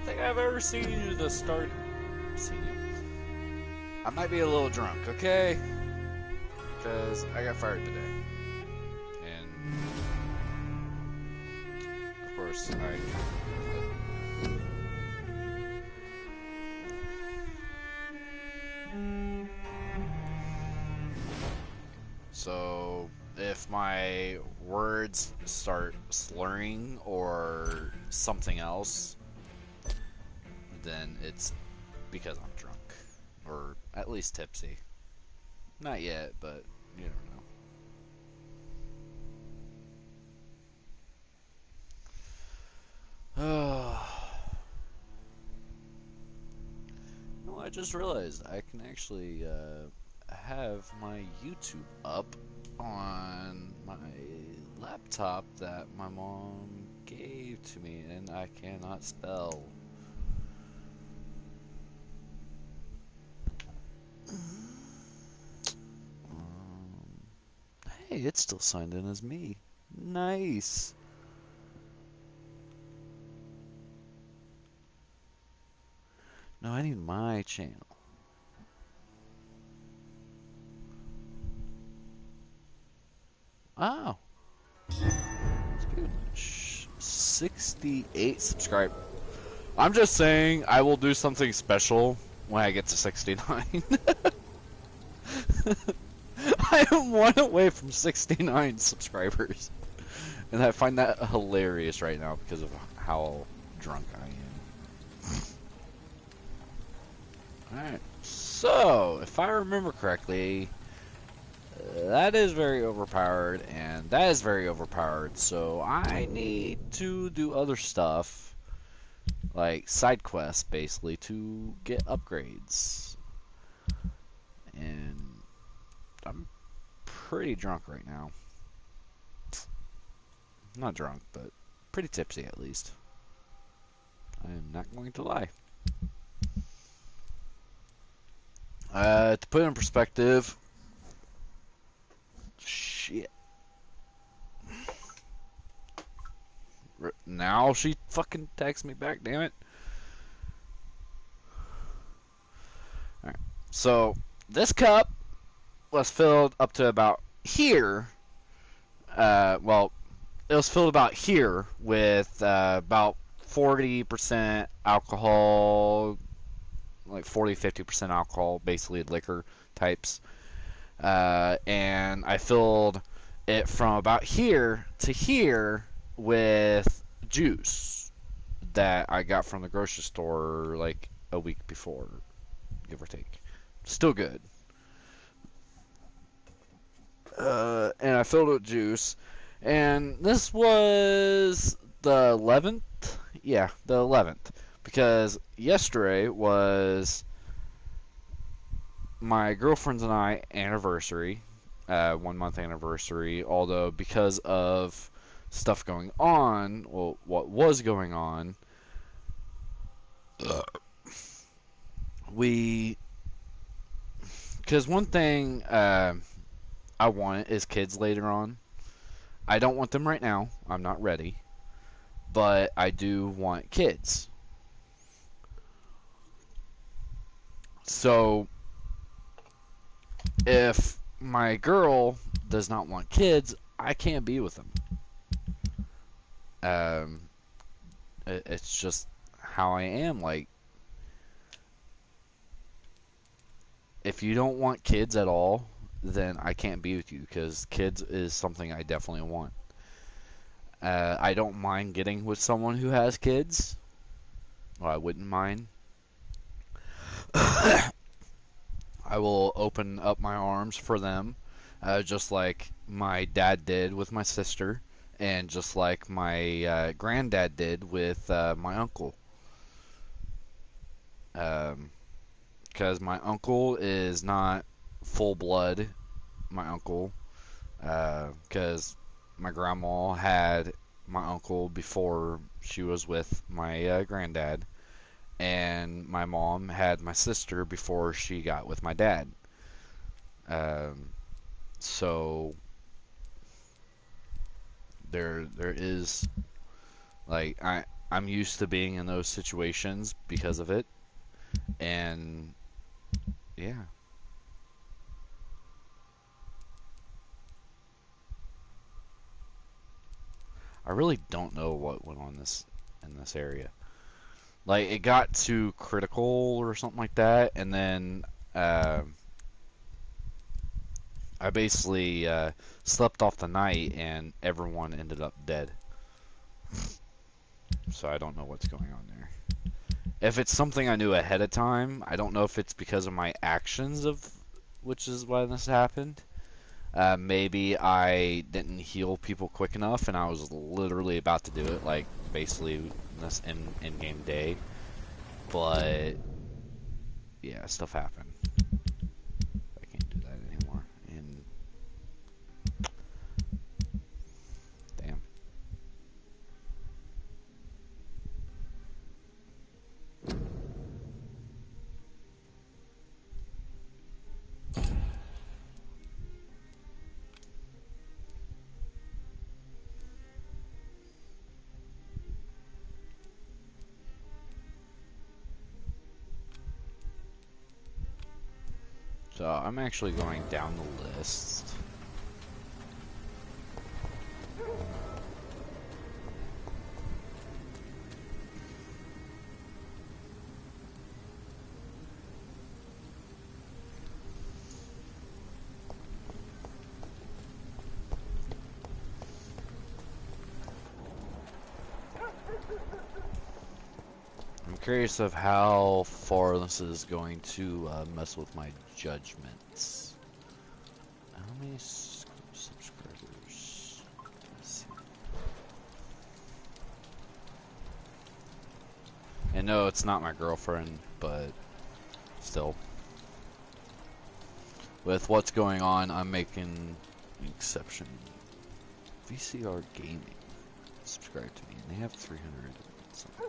think I've ever seen you the start. Seen you. I might be a little drunk, okay? Because I got fired today. And of course So if my words start slurring or something else, then it's because I'm drunk. Or at least tipsy. Not yet, but you never know. No, I just realized I can actually have my YouTube up on my laptop that my mom gave to me, and I cannot spell. Hey, it's still signed in as me. Nice. No, I need my channel. Oh. 68 subscribers. I'm just saying I will do something special when I get to 69. I am one away from 69 subscribers. And I find that hilarious right now because of how drunk I am. Alright, so, if I remember correctly, that is very overpowered, and that is very overpowered, so I need to do other stuff, like side quests, basically, to get upgrades. And I'm pretty drunk right now. Not drunk, but pretty tipsy at least. I am not going to lie. To put it in perspective, shit. Now she fucking texts me back, damn it. Alright, so this cup was filled up to about here. Well, it was filled about here with about 40% alcohol, like 40-50% alcohol, basically liquor types. And I filled it from about here to here with juice that I got from the grocery store like a week before, give or take. Still good. And I filled it with juice. And this was the 11th? Yeah, the 11th. Because yesterday was my girlfriend's and I anniversary, 1 month anniversary, although because of stuff going on, well, what was going on, because one thing I want is kids later on. I don't want them right now, I'm not ready, but I do want kids. So if my girl does not want kids, I can't be with them. It's just how I am. Like, if you don't want kids at all, then I can't be with you, because kids is something I definitely want. I don't mind getting with someone who has kids. Well, I wouldn't mind. I will open up my arms for them, just like my dad did with my sister, and just like my granddad did with my uncle. Because my uncle is not full blood my uncle, because my grandma had my uncle before she was with my granddad, and my mom had my sister before she got with my dad. So there is, like, I'm used to being in those situations because of it, and yeah. I really don't know what went on in this area. Like, it got too critical or something like that, and then uh, I basically slept off the night, and everyone ended up dead. So I don't know what's going on there. If it's something I knew ahead of time, I don't know if it's because of my actions of which is why this happened. Maybe I didn't heal people quick enough, and I was literally about to do it, like basically this in game day. But yeah, stuff happened. I can't do that anymore. And damn. So I'm actually going down the list. I'm curious of how far this is going to mess with my judgments. How many subscribers? Let's see. And no, it's not my girlfriend, but still. With what's going on, I'm making an exception. VCR Gaming subscribe to me, and they have 300 something.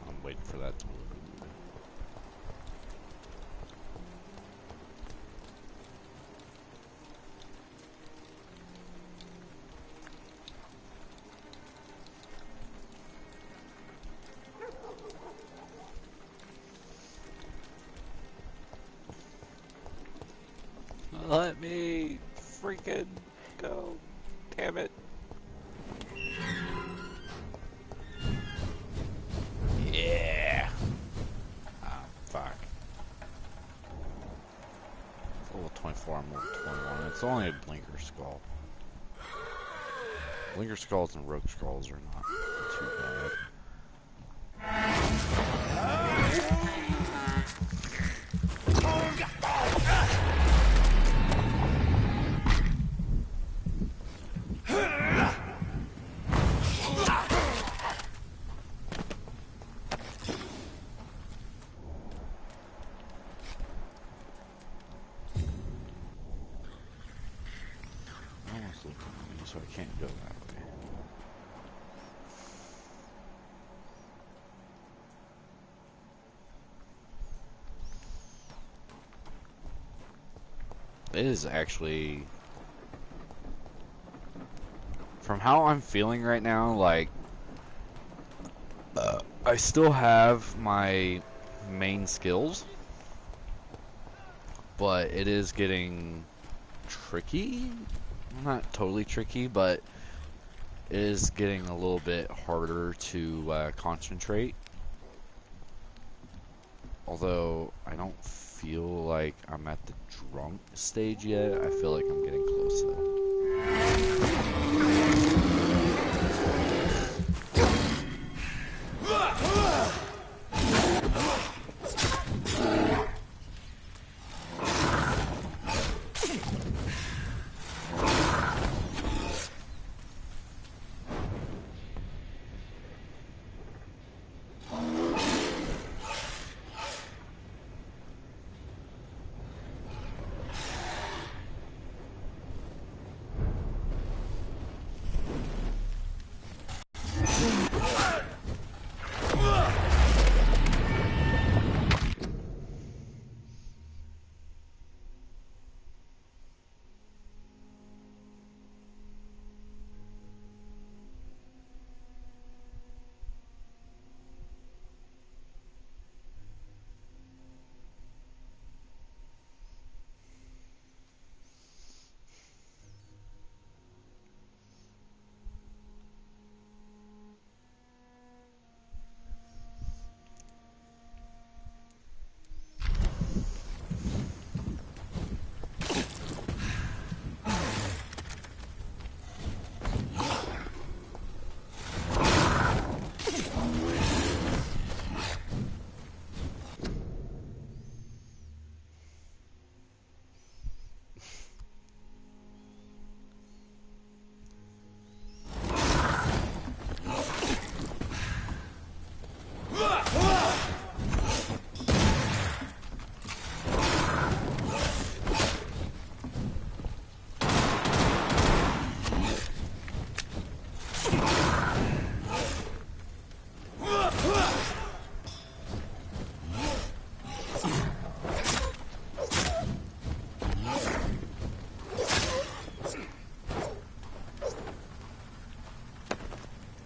I'm waiting for that to load. Let me freaking go. Damn it. Yeah. Oh, fuck. It's level 24, I'm level 21. It's only a Blinker Skull. Blinker Skulls and Rogue Skulls are not too bad. Almost looking. so I can't go that way. It is actually, from how I'm feeling right now, like, I still have my main skills, but it is getting tricky. Not totally tricky, but it is getting a little bit harder to concentrate. Although I don't feel like I'm at the drunk stage yet. I feel like I'm getting close though.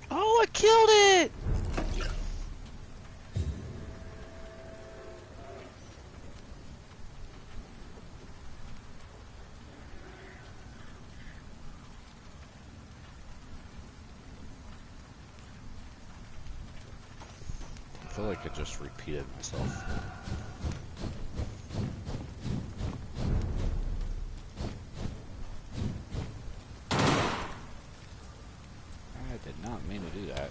Oh, I killed it! I feel like I just repeated myself. I did not mean to do that.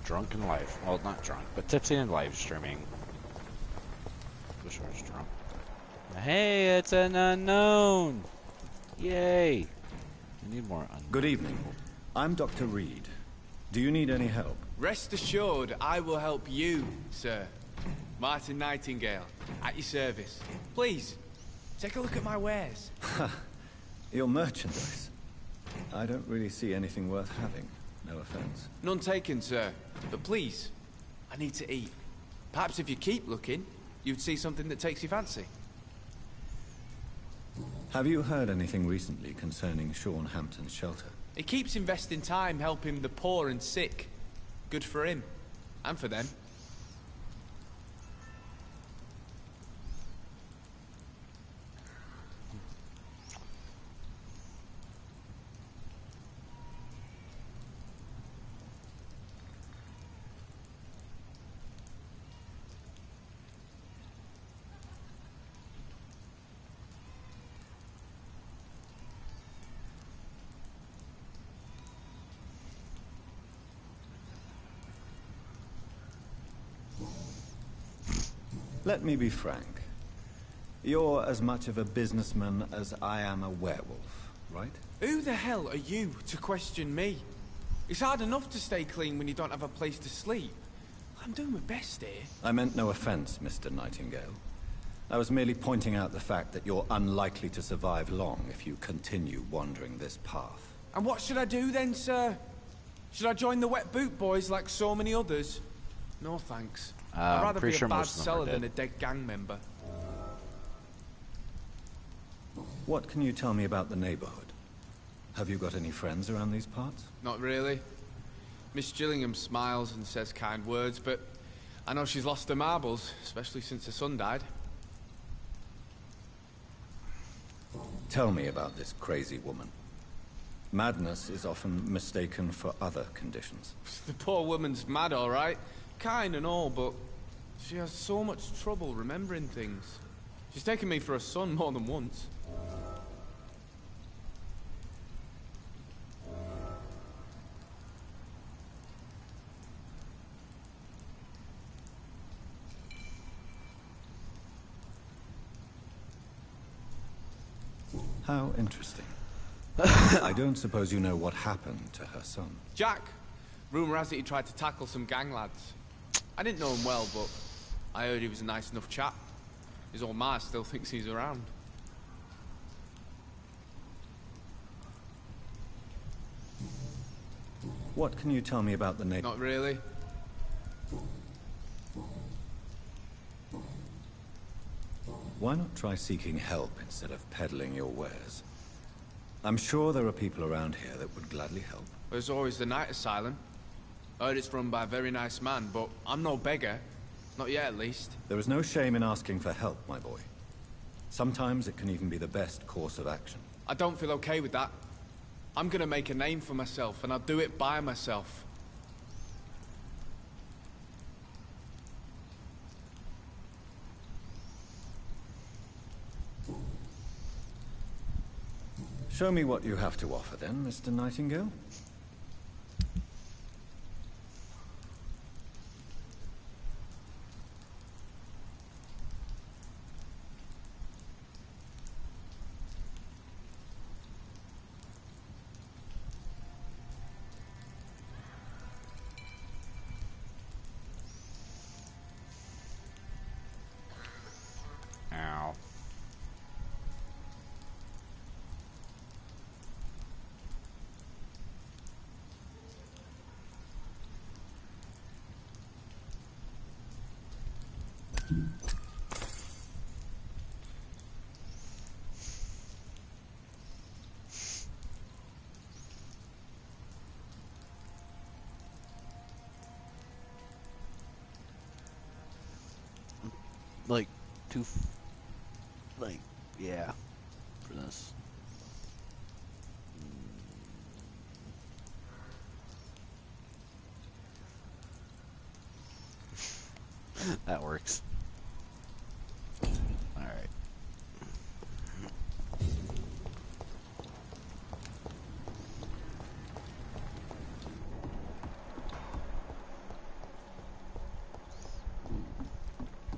Drunk in life. Well, not drunk, but tipsy in live streaming. Wish I was drunk. Hey, it's an unknown! Yay! I need more unknown. Good evening. I'm Dr. Reed. Do you need any help? Rest assured, I will help you, sir. Martin Nightingale, at your service. Please, take a look at my wares. Your merchandise. I don't really see anything worth having. No offense. None taken, sir. But please, I need to eat. Perhaps if you keep looking, you'd see something that takes your fancy. Have you heard anything recently concerning Sean Hampton's shelter? He keeps investing time helping the poor and sick. Good for him. And for them. Let me be frank. You're as much of a businessman as I am a werewolf, right? Who the hell are you to question me? It's hard enough to stay clean when you don't have a place to sleep. I'm doing my best here. I meant no offense, Mr. Nightingale. I was merely pointing out the fact that you're unlikely to survive long if you continue wandering this path. And what should I do then, sir? Should I join the Wet Boot Boys like so many others? No thanks. I'd rather be a bad seller than a dead gang member. What can you tell me about the neighborhood? Have you got any friends around these parts? Not really. Miss Gillingham smiles and says kind words, but I know she's lost her marbles, especially since her son died. Tell me about this crazy woman. Madness is often mistaken for other conditions. The poor woman's mad, all right. Kind and all, but she has so much trouble remembering things. She's taken me for a son more than once. How interesting. I don't suppose you know what happened to her son. Jack! Rumour has it he tried to tackle some gang lads. I didn't know him well, but I heard he was a nice enough chap. His old ma still thinks he's around. What can you tell me about the neighbor? Not really. Why not try seeking help instead of peddling your wares? I'm sure there are people around here that would gladly help. There's always the night asylum. I heard it's run by a very nice man, but I'm no beggar. Not yet, at least. There is no shame in asking for help, my boy. Sometimes it can even be the best course of action. I don't feel okay with that. I'm gonna make a name for myself, and I'll do it by myself. Show me what you have to offer then, Mr. Nightingale. Ow. Like, yeah, for this. That works. Alright.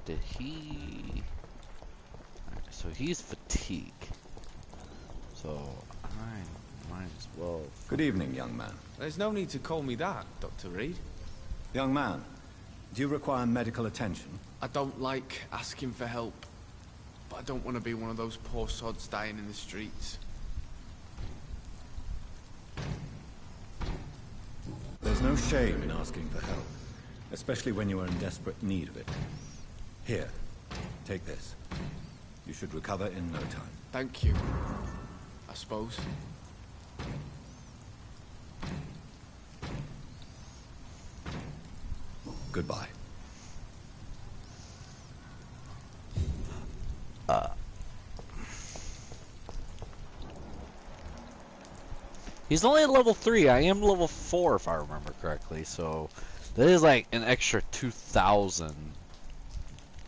Did he... Alright, so he's fatigue. So I might as well... Good evening, young man. There's no need to call me that, Dr. Reed. Young man, do you require medical attention? I don't like asking for help, but I don't want to be one of those poor sods dying in the streets. There's no shame in asking for help, especially when you are in desperate need of it. Here, take this. You should recover in no time. Thank you, I suppose. Goodbye. He's only at level 3. I am level 4 if I remember correctly. So that is like an extra 2,000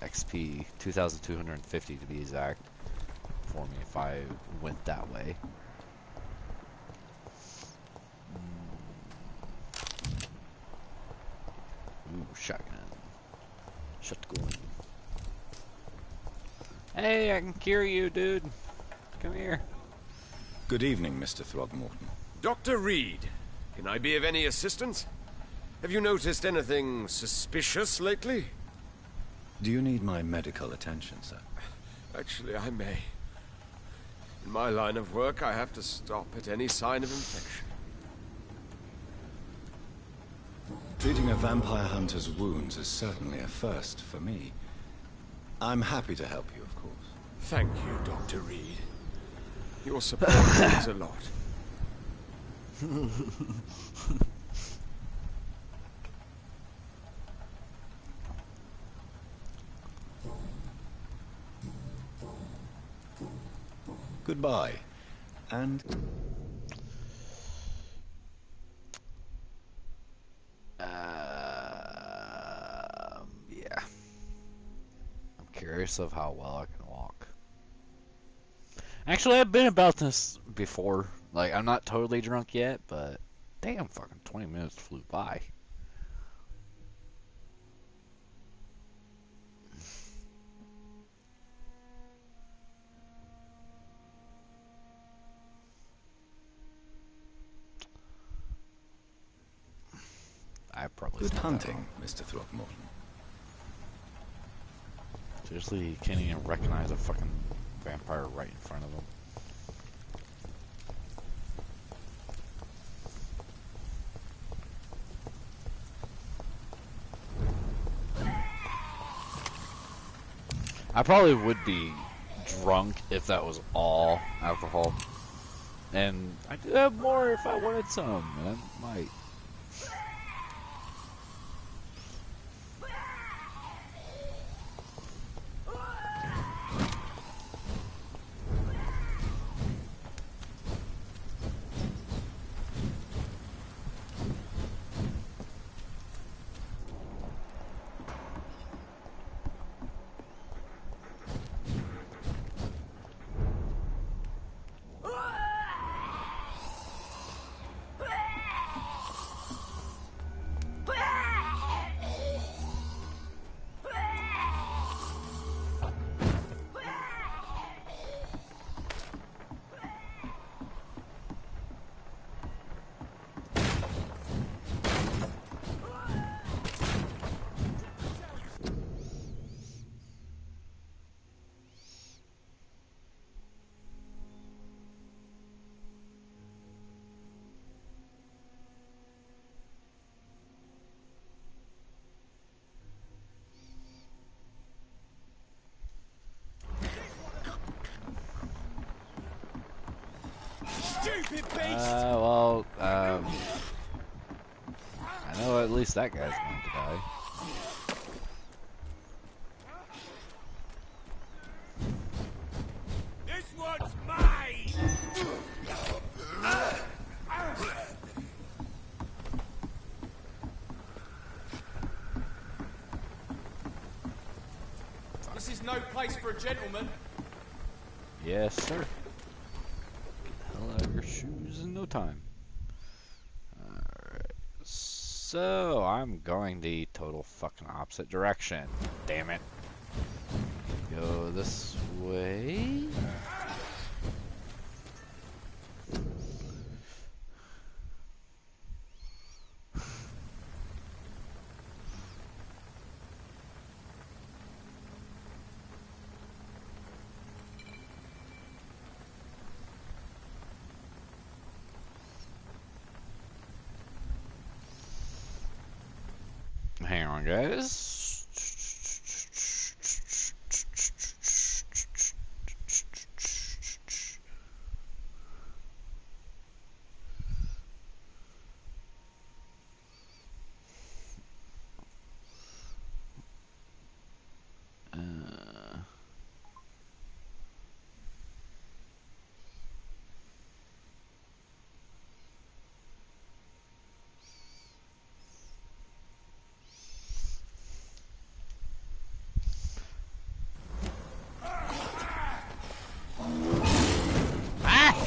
XP, 2,250 to be exact, for me if I went that way. Ooh, shotgun. Shotgun. Hey, I can cure you, dude. Come here. Good evening, Mr. Throgmorton. Dr. Reed, can I be of any assistance? Have you noticed anything suspicious lately? Do you need my medical attention, sir? Actually, I may. In my line of work, I have to stop at any sign of infection. Treating a vampire hunter's wounds is certainly a first for me. I'm happy to help you, of course. Thank you, Dr. Reed. Your support means a lot. Goodbye. And... Yeah. I'm curious of how well I can walk. Actually, I've been about this before. Like, I'm not totally drunk yet, but damn, fucking 20 minutes flew by. I probably good slept that hunting, long. Mr. Throgmorton. Seriously, he can't even recognize a fucking vampire right in front of him. I probably would be drunk if that was all alcohol. And I could have more if I wanted some, and I might. I know at least that guy's going to die. This one's mine! This is no place for a gentleman. Yes, sir. Hell out of your shoes in no time. Alright. So, I'm going the total fucking opposite direction. Damn it. Go this way. Hang on, guys.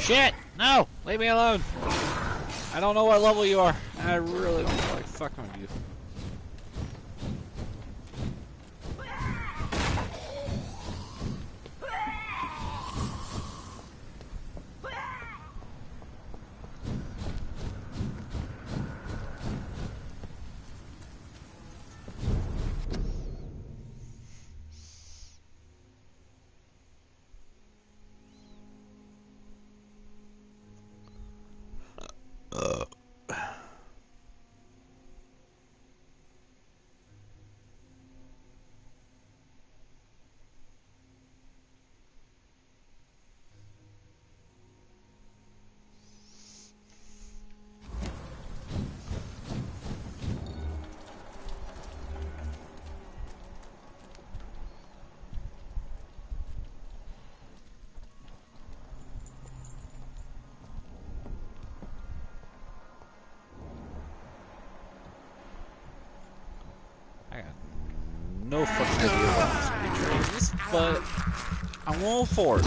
Shit! No! Leave me alone! I don't know what level you are. I really don't feel like fucking with you. no fucking idea what this creature is, but I'm all for it.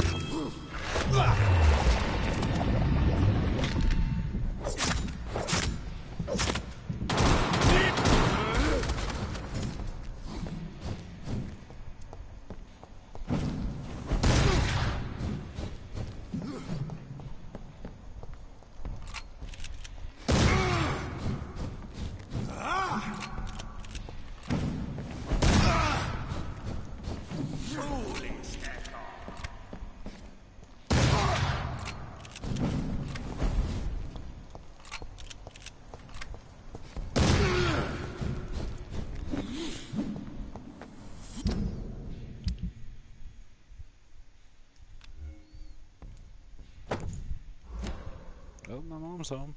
Oh, my mom's home.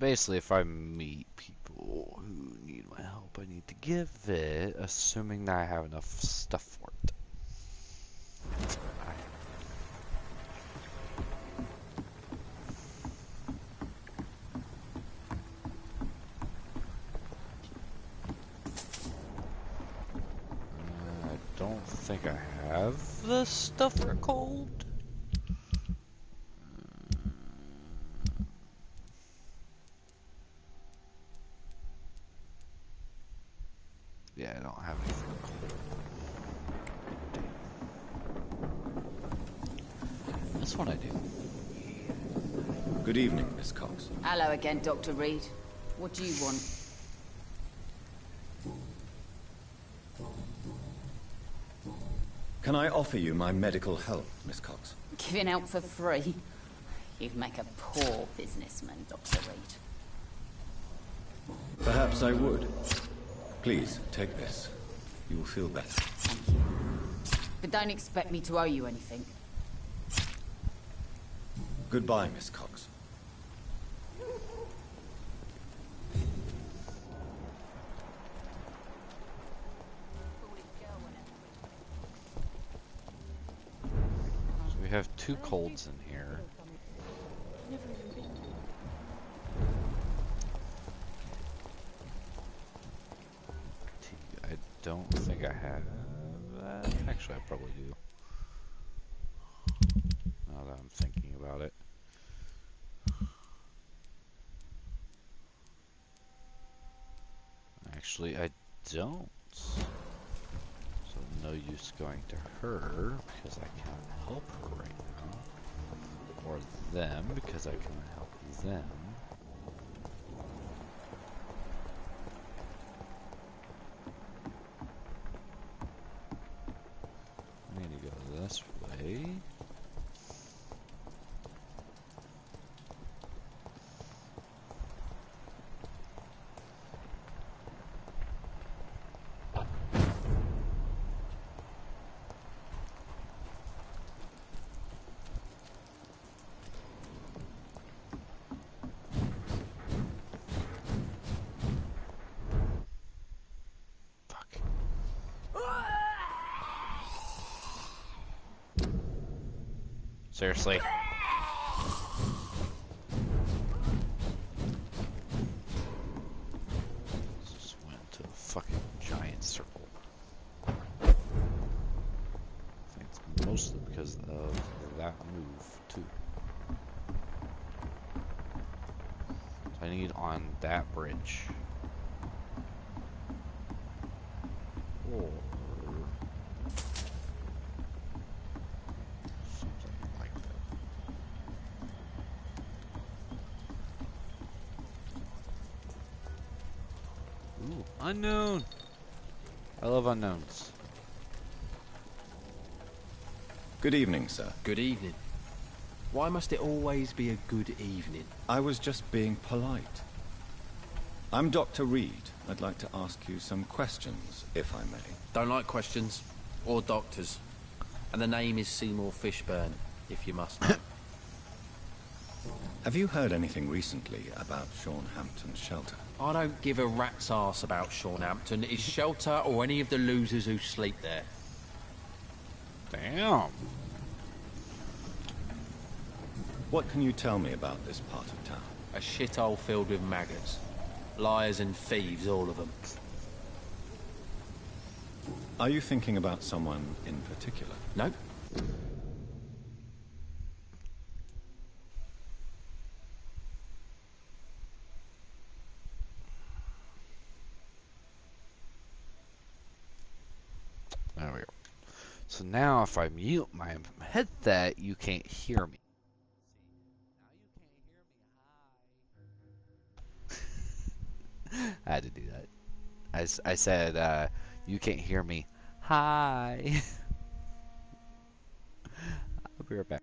basically, if I meet people who need my help, I need to give it, assuming that I have enough stuff for it. I don't think I have the stuff for cold. Yeah, I don't have anything cold. This one I do. Good evening, Miss Cox. Hello again, Dr. Reed. What do you want? Can I offer you my medical help, Miss Cox? Giving out for free? You'd make a poor businessman, Dr. Reed. Perhaps I would. Please, take this. You will feel better. Thank you. But don't expect me to owe you anything. Goodbye, Miss Cox. So we have 2 colds in here. I don't think I have that. Actually, I probably do. Now that I'm thinking about it. Actually, I don't. So no use going to her because I can't help her right now. Or them because I can't help them. I need to go this way. Seriously. Just went into a fucking giant circle. I think it's mostly because of that move, too. So I need on that bridge. Or something like that. Ooh, unknown! I love unknowns. Good evening, sir. Good evening. Why must it always be a good evening? I was just being polite. I'm Dr. Reed. I'd like to ask you some questions, if I may. Don't like questions. Or doctors. And the name is Seymour Fishburne, if you must know. Have you heard anything recently about Sean Hampton's shelter? I don't give a rat's ass about Sean Hampton, his shelter, or any of the losers who sleep there. Damn. What can you tell me about this part of town? A shithole filled with maggots. Liars and thieves, all of them. Are you thinking about someone in particular? Nope. There we go. So now if I mute my headset, you can't hear me. I had to do that. I said, you can't hear me. Hi. I'll be right back.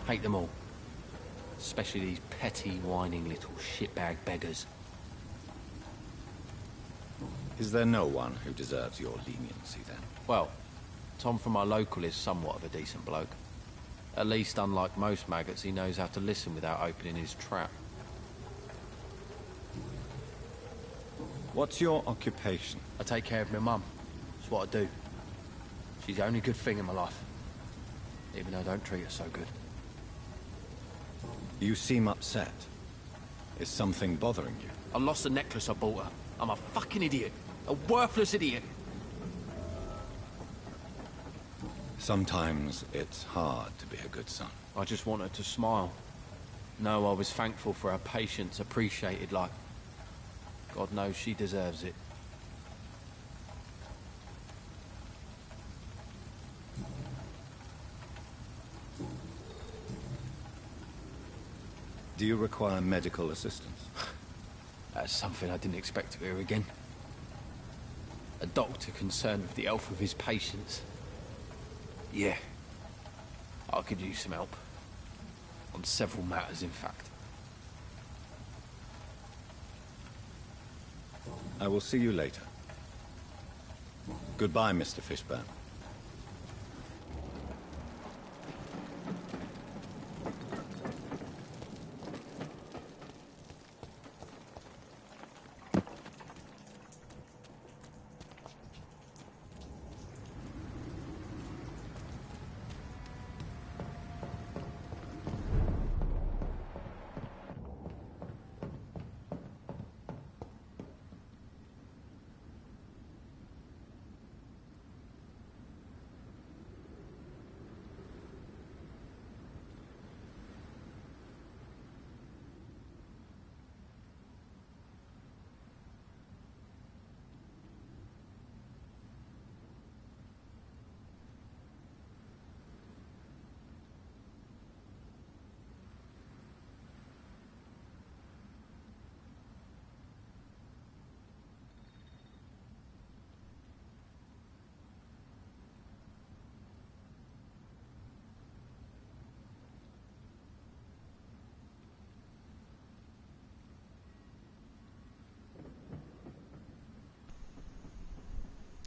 Hate them all. Especially these petty, whining little shitbag beggars. Is there no one who deserves your leniency, then? Well, Tom from our local is somewhat of a decent bloke. At least, unlike most maggots, he knows how to listen without opening his trap. What's your occupation? I take care of my mum. It's what I do. She's the only good thing in my life. Even though I don't treat her so good. You seem upset. Is something bothering you? I lost the necklace I bought her. I'm a fucking idiot. A worthless idiot. Sometimes it's hard to be a good son. I just want her to smile. No, I was thankful for her patience, appreciated like... God knows she deserves it. Do you require medical assistance? That's something I didn't expect to hear again. A doctor concerned with the health of his patients. Yeah. I could use some help. On several matters, in fact. I will see you later. Goodbye, Mr. Fishburne.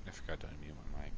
I forgot to unmute my mic.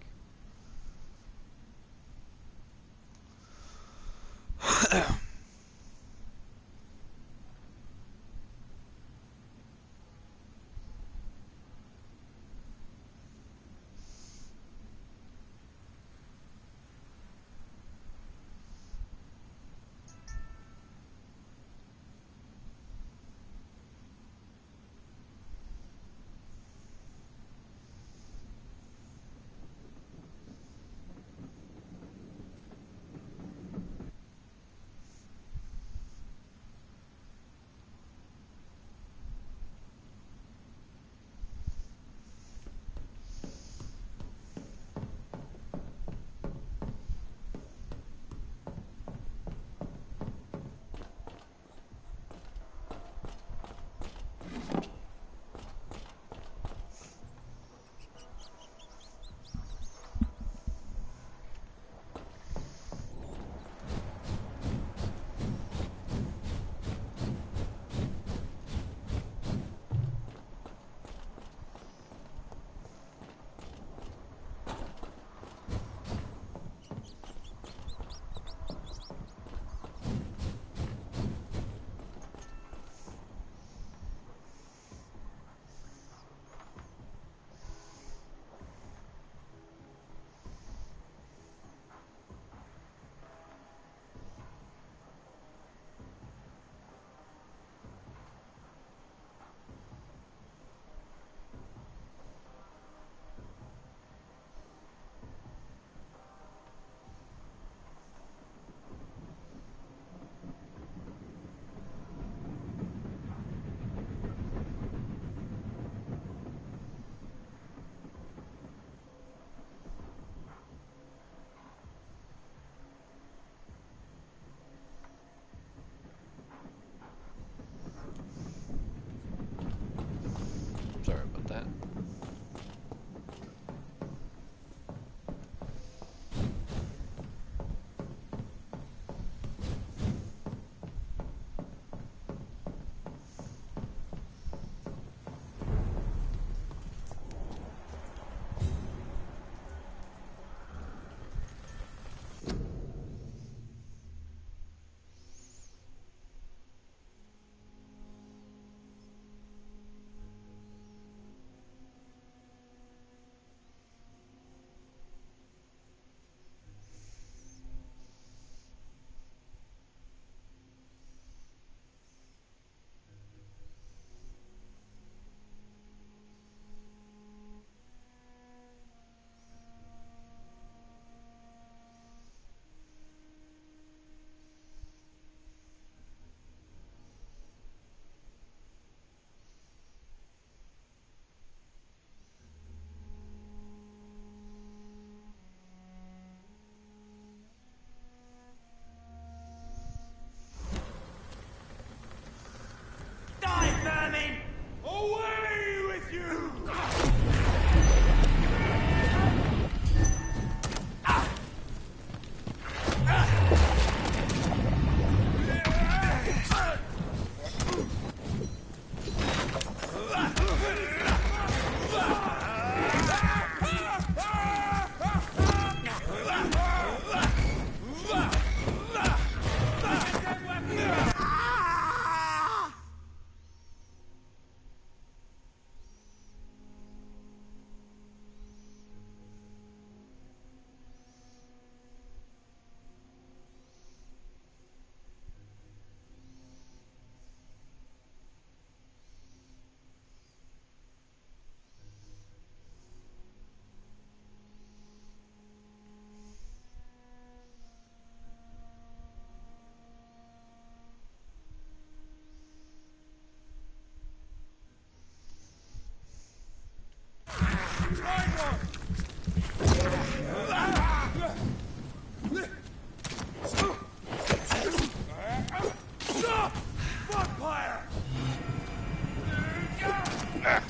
God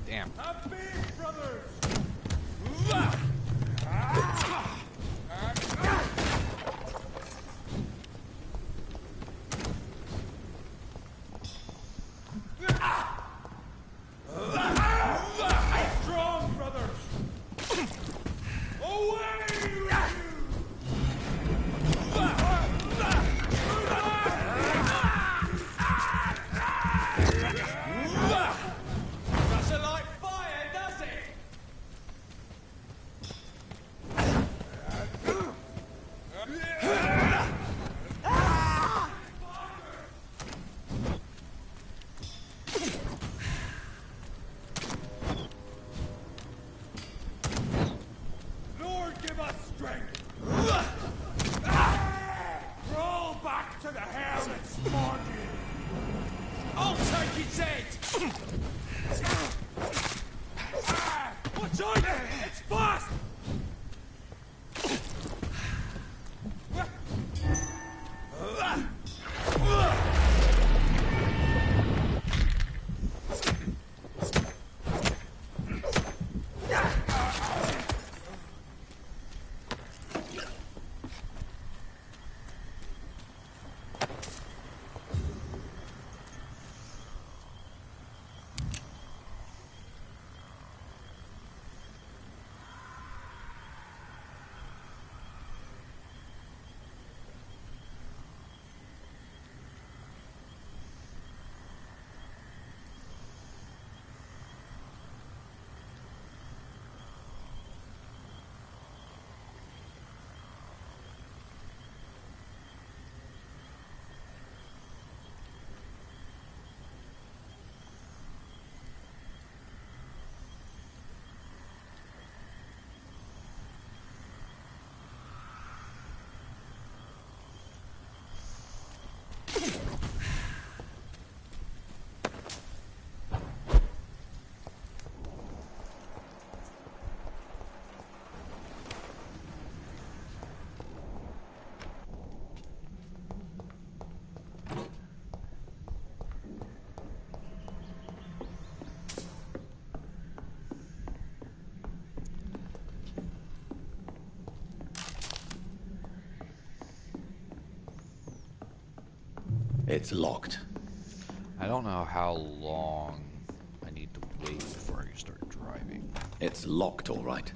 damn. Strong, brothers! Away with you! Doesn't like fire, does it? Lord, give us strength! Roll back to the hell that spawned you! I'll take its head! Watch out! It's fast! It's locked. I don't know how long I need to wait before I start driving. It's locked, all right.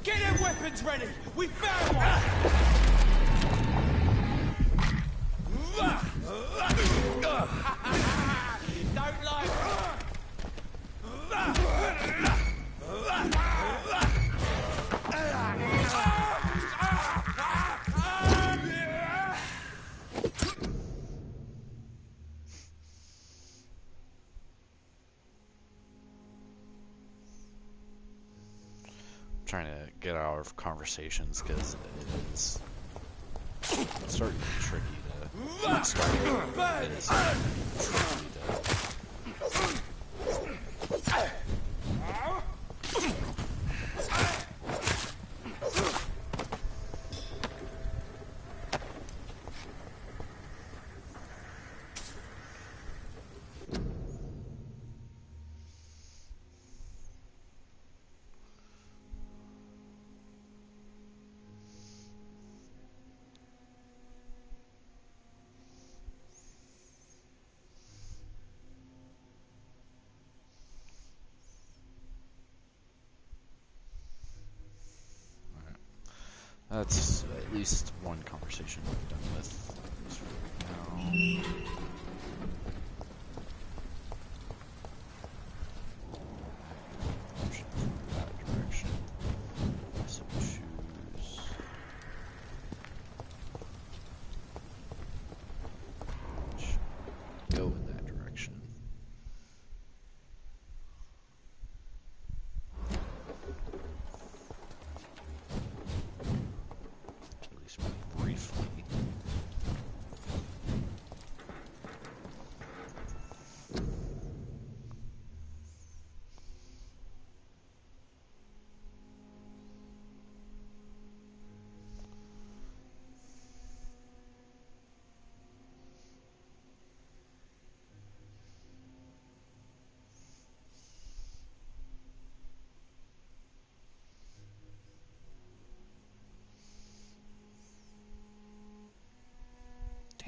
Get them weapons ready! We found one! Don't like... Trying to get out of conversations because it's starting to be tricky to not start. It is tricky to. That's at least one conversation we've done with this right now.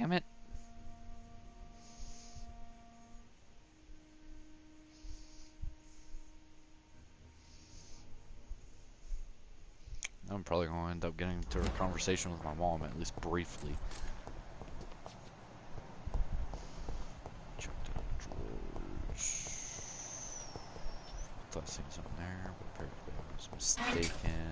Damn it. I'm probably going to end up getting into a conversation with my mom, at least briefly. Check the drawers. Thought I seen something there, but apparently I was mistaken.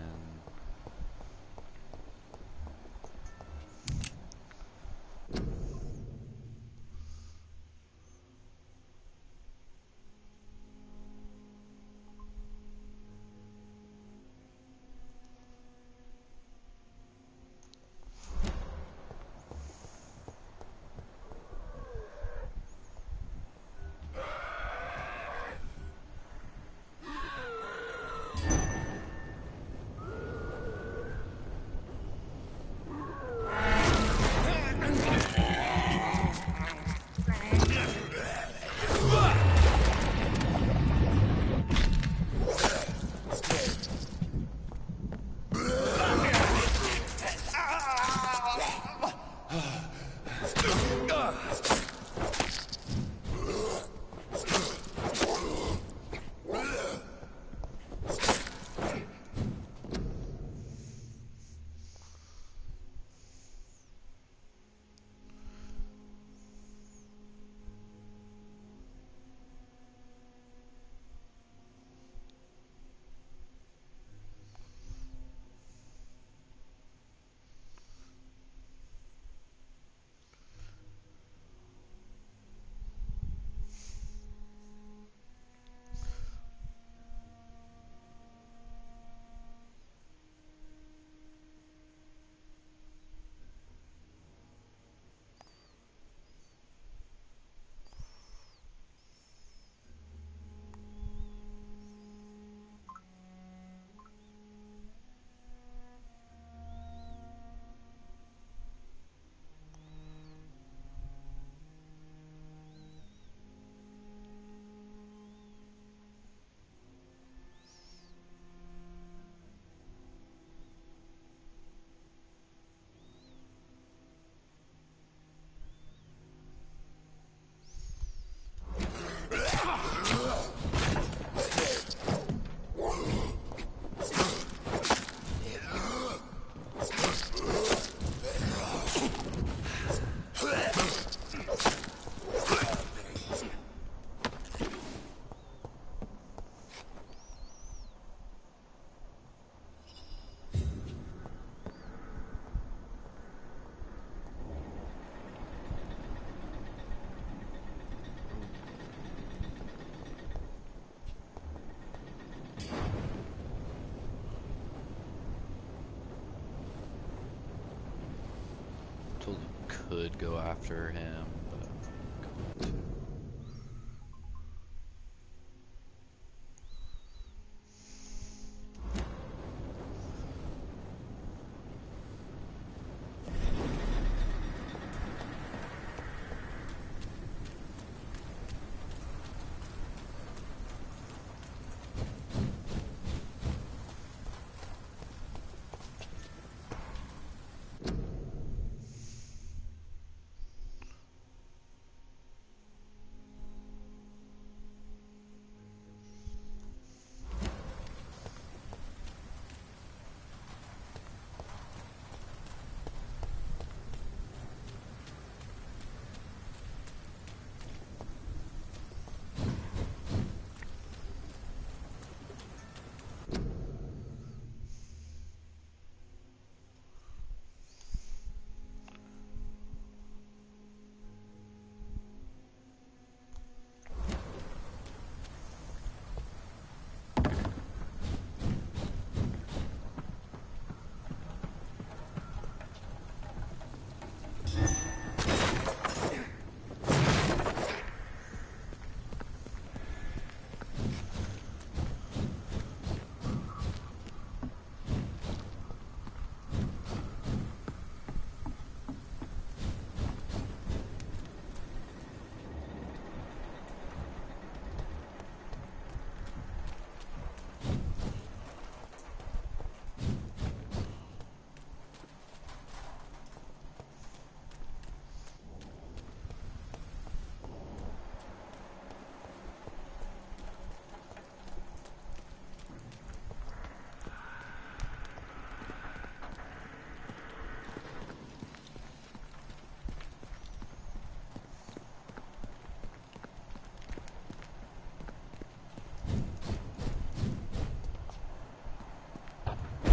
Totally could go after him, but I'm not going to.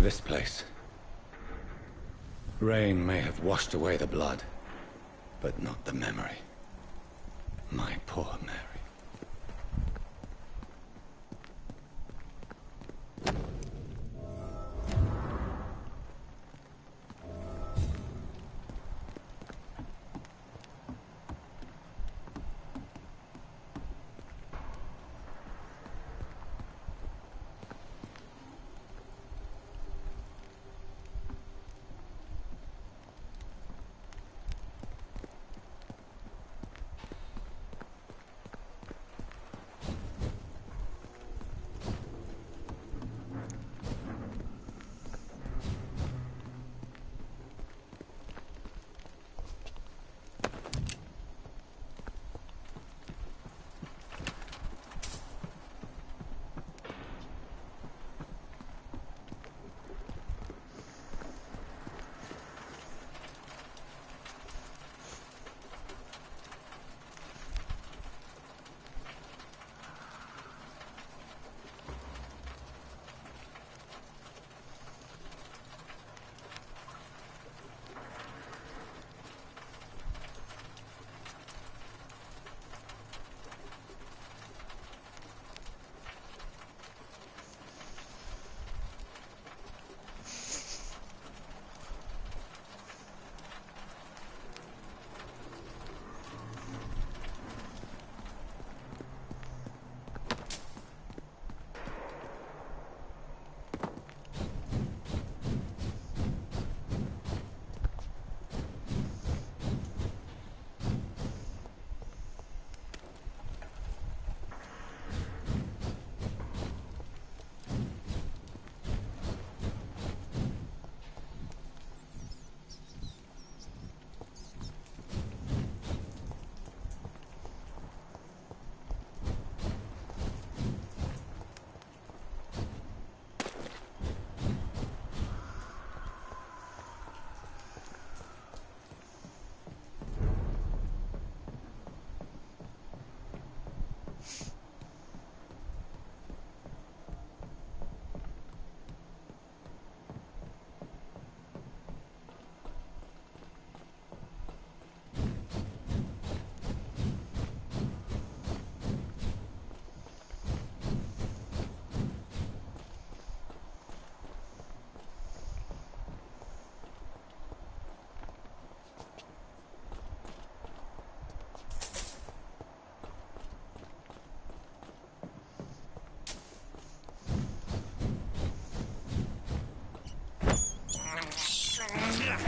This place. Rain may have washed away the blood, but not the memory. My poor Mary.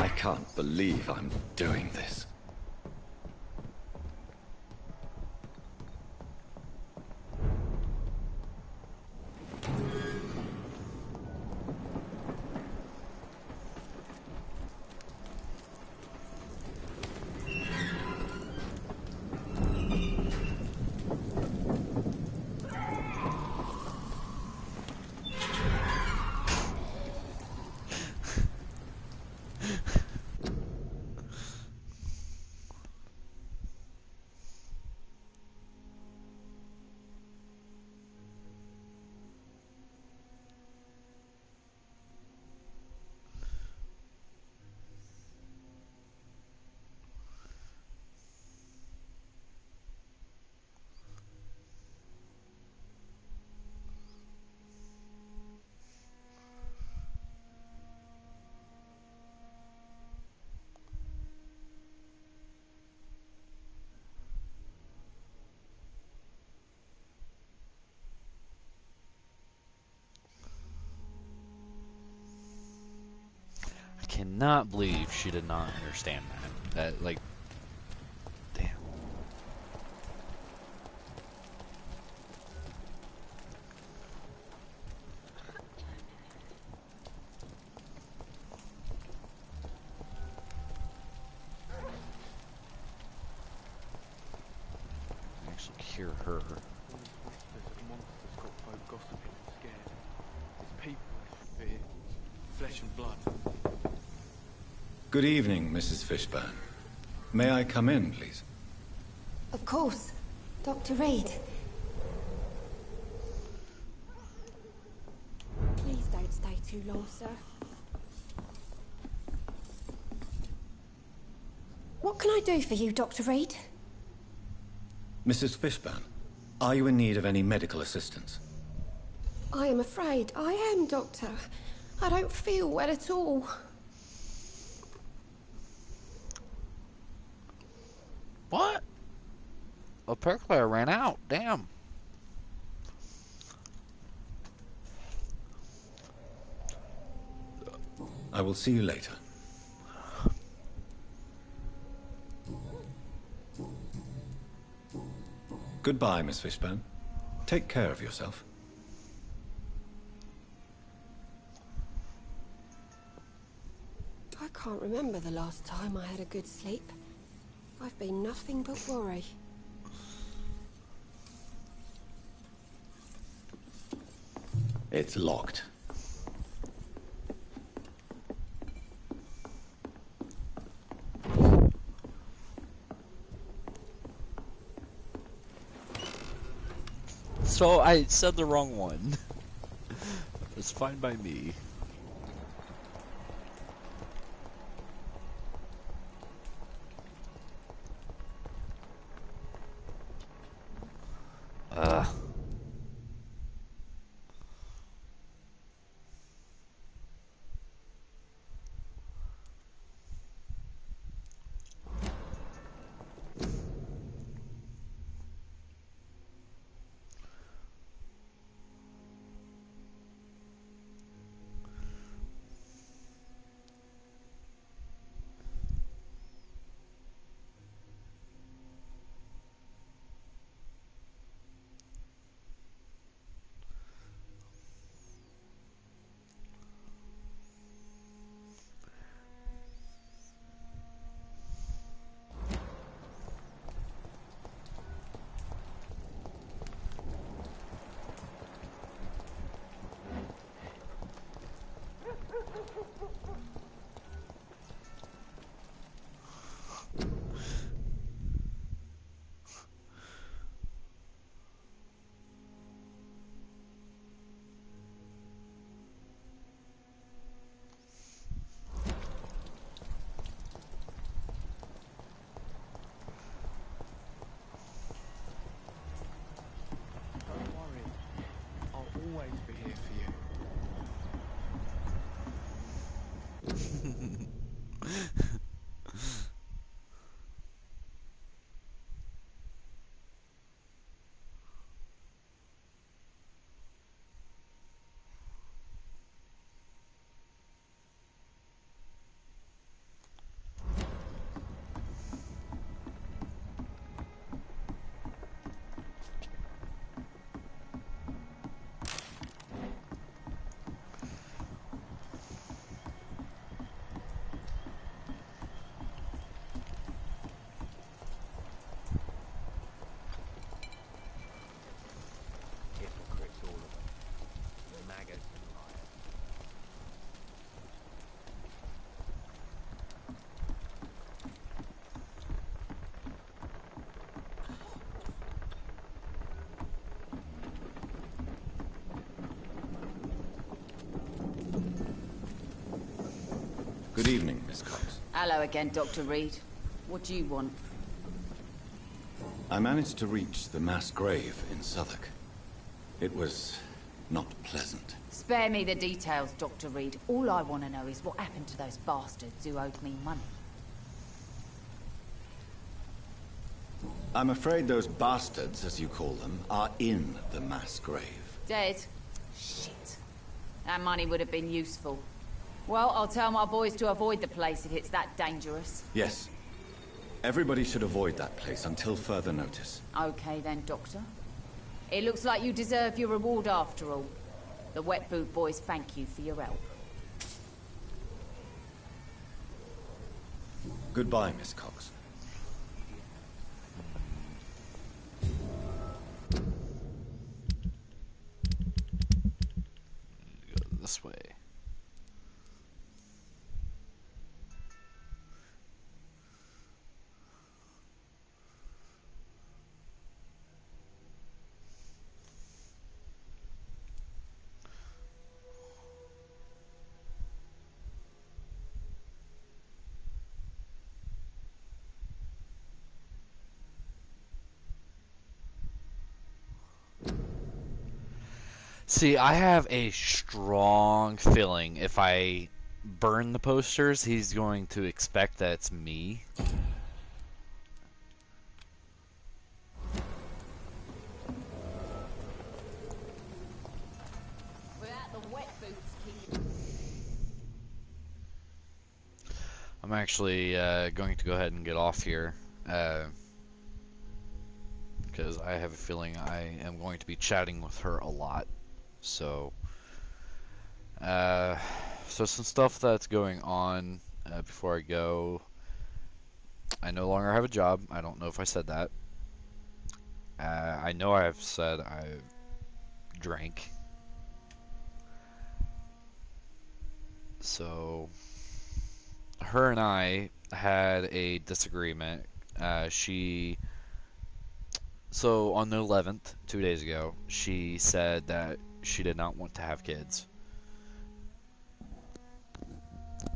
I can't believe I'm doing this. Cannot believe she did not understand that. That, like, damn. Actually hear her. Flesh and blood. Good evening, Mrs. Fishburne. May I come in, please? Of course. Dr. Reed. Please don't stay too long, sir. What can I do for you, Dr. Reed? Mrs. Fishburne, are you in need of any medical assistance? I am afraid I am, Doctor. I don't feel well at all. What? Apparently I ran out. Damn. I will see you later. Goodbye, Miss Fishburne. Take care of yourself. I can't remember the last time I had a good sleep. I've been nothing but worry. It's locked. So I said the wrong one. It's fine by me. Ugh. Don't worry. I'll always be here for you. Hypocrites, all of them. Maggots and liars. Good evening, Miss Cox. Hello again, Dr. Reed. What do you want? I managed to reach the mass grave in Southwark. It was not pleasant. Spare me the details, Dr. Reed. All I want to know is what happened to those bastards who owed me money. I'm afraid those bastards, as you call them, are in the mass grave. Dead? Shit. That money would have been useful. Well, I'll tell my boys to avoid the place if it's that dangerous. Yes. Everybody should avoid that place until further notice. Okay then, Doctor. It looks like you deserve your reward after all. The Wet Boot Boys thank you for your help. Goodbye, Miss Cox. Go this way. See, I have a strong feeling if I burn the posters, he's going to expect that it's me. Without the wet boots, King. I'm actually going to go ahead and get off here. Because I have a feeling I am going to be chatting with her a lot. So, so some stuff that's going on before I go. I no longer have a job. I don't know if I said that. I know I've said I drank. So, her and I had a disagreement. So on the 11th, 2 days ago, she said that she did not want to have kids.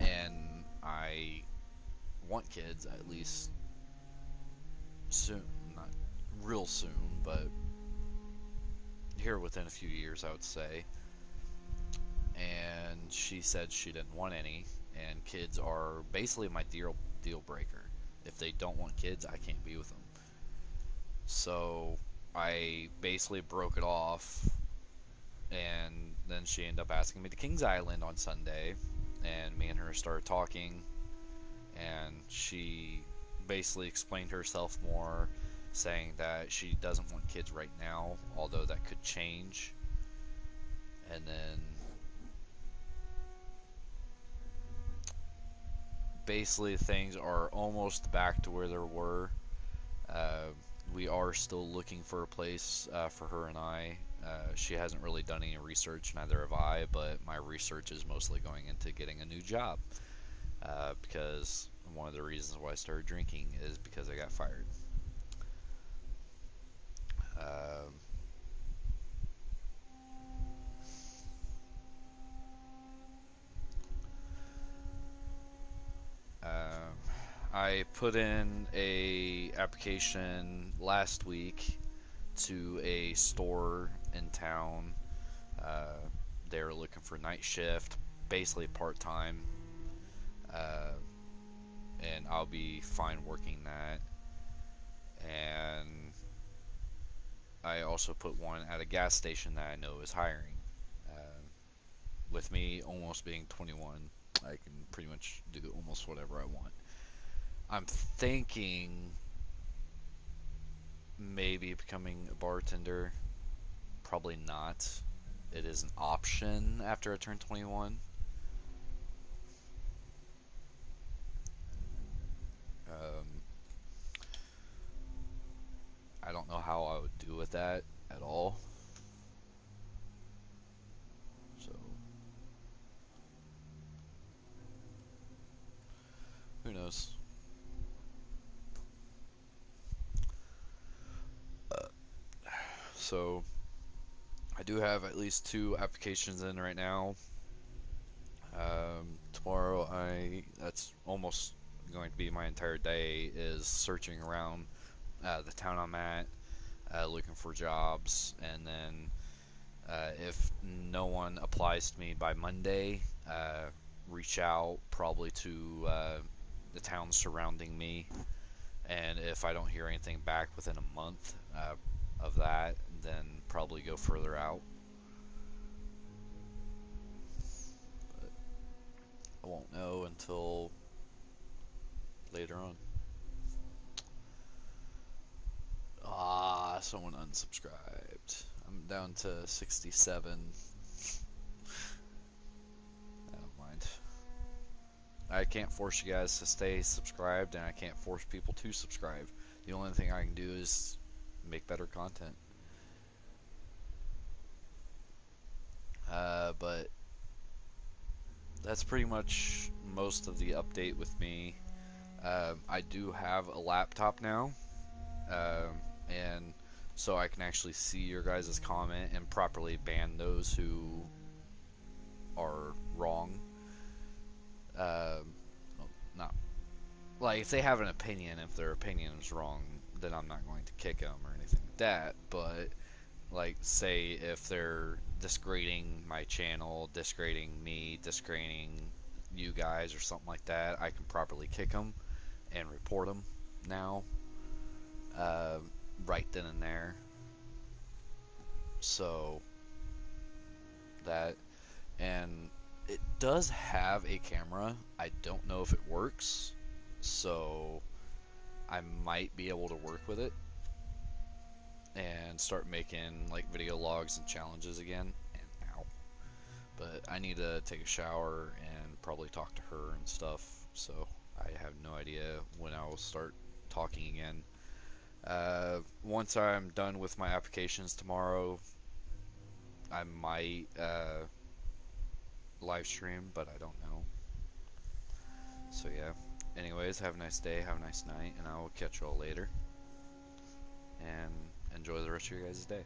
And I want kids, at least soon. Not real soon, but here within a few years, I would say. And she said she didn't want any, and kids are basically my deal breaker. If they don't want kids, I can't be with them. So I basically broke it off, and then she ended up asking me to Kings Island on Sunday, and me and her started talking, and she basically explained herself more, saying that she doesn't want kids right now, although that could change. And then basically things are almost back to where they were. We are still looking for a place for her and I. She hasn't really done any research, neither have I, but my research is mostly going into getting a new job. Because one of the reasons why I started drinking is because I got fired. Um, um, I put in a application last week to a store in town. They're looking for night shift, basically part-time, and I'll be fine working that. And I also put one at a gas station that I know is hiring. With me almost being 21, I can pretty much do almost whatever I want. I'm thinking maybe becoming a bartender. Probably not. It is an option after I turn 21. I don't know how I would do with that at all. So, who knows? So, I do have at least 2 applications in right now. Tomorrow, that's almost going to be my entire day, is searching around the town I'm at, looking for jobs, and then if no one applies to me by Monday, reach out probably to the towns surrounding me, and if I don't hear anything back within a month of that, then probably go further out. But I won't know until later on. Ah, someone unsubscribed. I'm down to 67. I don't mind. I can't force you guys to stay subscribed, and I can't force people to subscribe. The only thing I can do is make better content. But that's pretty much most of the update with me. I do have a laptop now, and so I can actually see your guys' comment and properly ban those who are wrong. Well, not like if they have an opinion, if their opinion is wrong, then I'm not going to kick them or anything like that. But like, say if they're disgrading my channel, disgrading me, disgrading you guys or something like that, I can properly kick them and report them now, right then and there. So that, and it does have a camera. I don't know if it works, so I might be able to work with it and start making like video logs and challenges again. And ow. But I need to take a shower and probably talk to her and stuff, so I have no idea when I will start talking again. Once I'm done with my applications tomorrow, I might live stream, but I don't know. So yeah. Anyways, have a nice day, have a nice night, and I will catch you all later. And enjoy the rest of your guys' day.